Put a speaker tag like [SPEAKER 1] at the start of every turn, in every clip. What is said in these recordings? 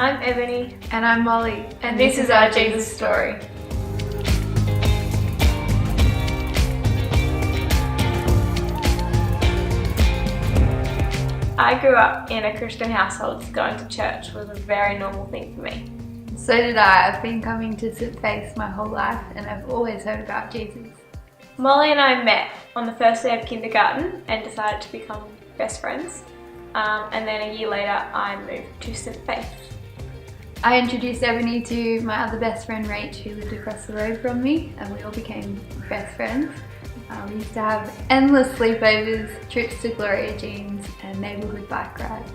[SPEAKER 1] I'm Ebony.
[SPEAKER 2] And I'm Molly.
[SPEAKER 1] And this is our Jesus story. I grew up in a Christian household, so going to church was a very normal thing for me.
[SPEAKER 2] So did I. I've been coming to St. Faith's my whole life and I've always heard about Jesus.
[SPEAKER 1] Molly and I met on the first day of kindergarten and decided to become best friends. And then a year later I moved to St. Faith.
[SPEAKER 2] I introduced Ebony to my other best friend Rach, who lived across the road from me, and we all became best friends. We used to have endless sleepovers, trips to Gloria Jean's and neighbourhood bike rides.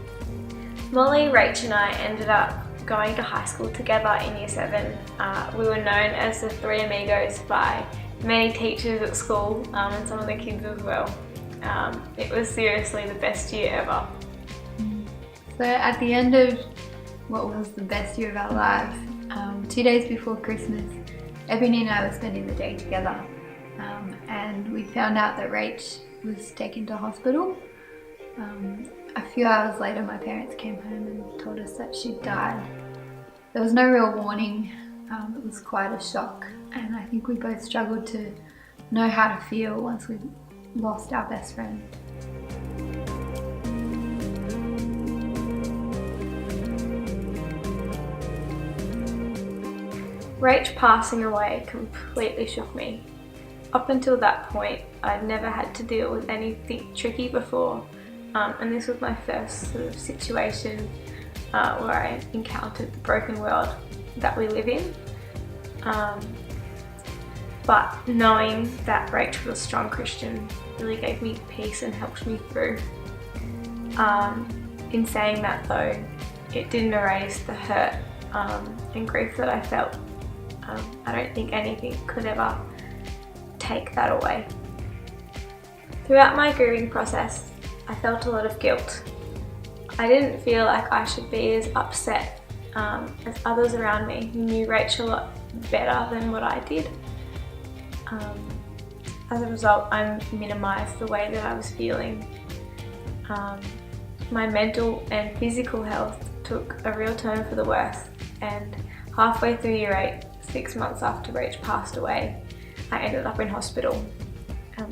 [SPEAKER 1] Molly, Rach and I ended up going to high school together in year 7. We were known as the Three Amigos by many teachers at school and some of the kids as well. It was seriously the best year ever.
[SPEAKER 2] So at the end of what was the best year of our lives, 2 days before Christmas, Ebony and I were spending the day together. And we found out that Rach was taken to hospital. A few hours later my parents came home and told us that she'd died. There was no real warning. It was quite a shock, and I think we both struggled to know how to feel once we lost our best friend.
[SPEAKER 1] Rach passing away completely shook me. Up until that point, I'd never had to deal with anything tricky before, and this was my first sort of situation where I encountered the broken world that we live in. But knowing that Rach was a strong Christian really gave me peace and helped me through. In saying that though, it didn't erase the hurt and grief that I felt. I don't think anything could ever take that away. Throughout my grieving process, I felt a lot of guilt. I didn't feel like I should be as upset as others around me who knew Rachel a lot better than what I did. As a result, I minimised the way that I was feeling. My mental and physical health took a real turn for the worse, and halfway through year 8, 6 months after Rach passed away, I ended up in hospital.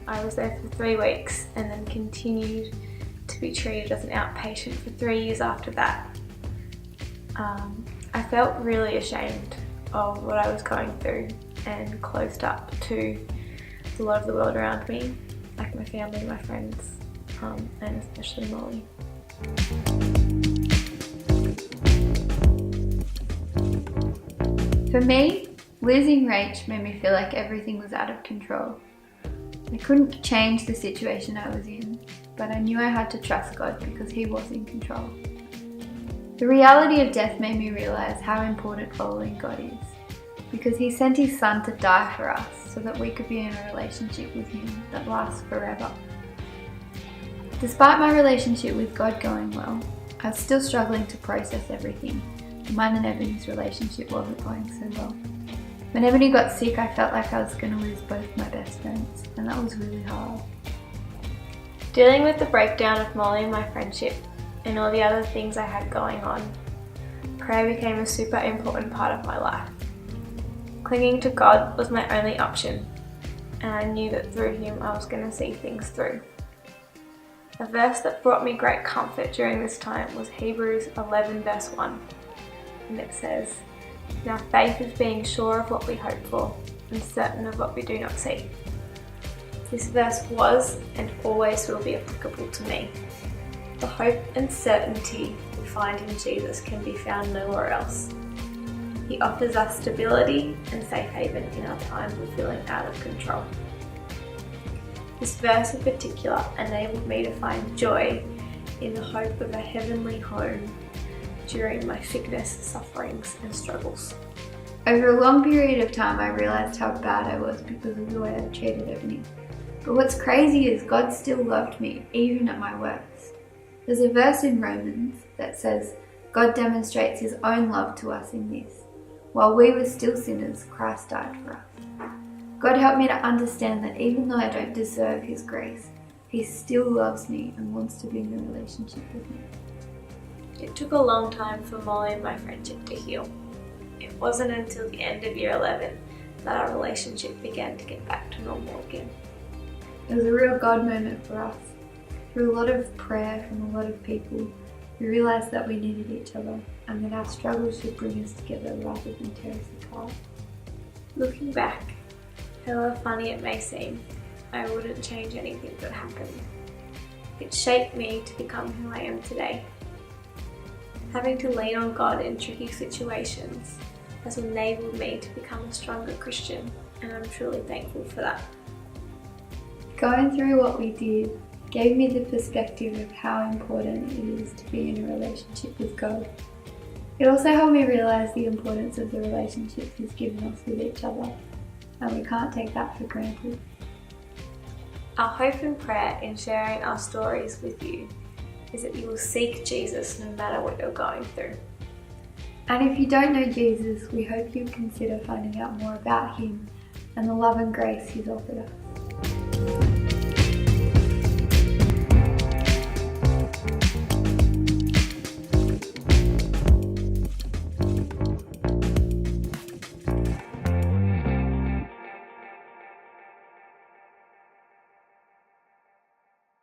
[SPEAKER 1] I was there for 3 weeks and then continued to be treated as an outpatient for 3 years after that. I felt really ashamed of what I was going through and closed up to a lot of the world around me, like my family, my friends, and especially Molly.
[SPEAKER 2] For me, losing Rach made me feel like everything was out of control. I couldn't change the situation I was in, but I knew I had to trust God because He was in control. The reality of death made me realise how important following God is, because He sent His Son to die for us so that we could be in a relationship with Him that lasts forever. Despite my relationship with God going well, I was still struggling to process everything. Mine and Ebony's relationship wasn't going so well. When Ebony got sick, I felt like I was going to lose both my best friends, and that was really hard.
[SPEAKER 1] Dealing with the breakdown of Molly and my friendship and all the other things I had going on, prayer became a super important part of my life. Clinging to God was my only option, and I knew that through Him I was going to see things through. A verse that brought me great comfort during this time was Hebrews 11 verse 1, and it says, "Now faith is being sure of what we hope for and certain of what we do not see." This verse was and always will be applicable to me. The hope and certainty we find in Jesus can be found nowhere else. He offers us stability and safe haven in our times of feeling out of control. This verse in particular enabled me to find joy in the hope of a heavenly home during my sickness, sufferings and struggles.
[SPEAKER 2] Over a long period of time, I realised how bad I was because of the way I treated Ebony. But what's crazy is God still loved me, even at my worst. There's a verse in Romans that says, God demonstrates His own love to us in this. While we were still sinners, Christ died for us. God helped me to understand that even though I don't deserve His grace, He still loves me and wants to be in a relationship with me.
[SPEAKER 1] It took a long time for Molly and my friendship to heal. It wasn't until the end of year 11 that our relationship began to get back to normal again.
[SPEAKER 2] It was a real God moment for us. Through a lot of prayer from a lot of people, we realised that we needed each other and that our struggles should bring us together rather than tear us apart.
[SPEAKER 1] Looking back, however funny it may seem, I wouldn't change anything that happened. It shaped me to become who I am today. Having to lean on God in tricky situations has enabled me to become a stronger Christian, and I'm truly thankful for that.
[SPEAKER 2] Going through what we did gave me the perspective of how important it is to be in a relationship with God. It also helped me realise the importance of the relationship He's given us with each other, and we can't take that for granted.
[SPEAKER 1] Our hope and prayer in sharing our stories with you is that you will seek Jesus no matter what you're going through.
[SPEAKER 2] And if you don't know Jesus, we hope you'll consider finding out more about Him and the love and grace He's offered us.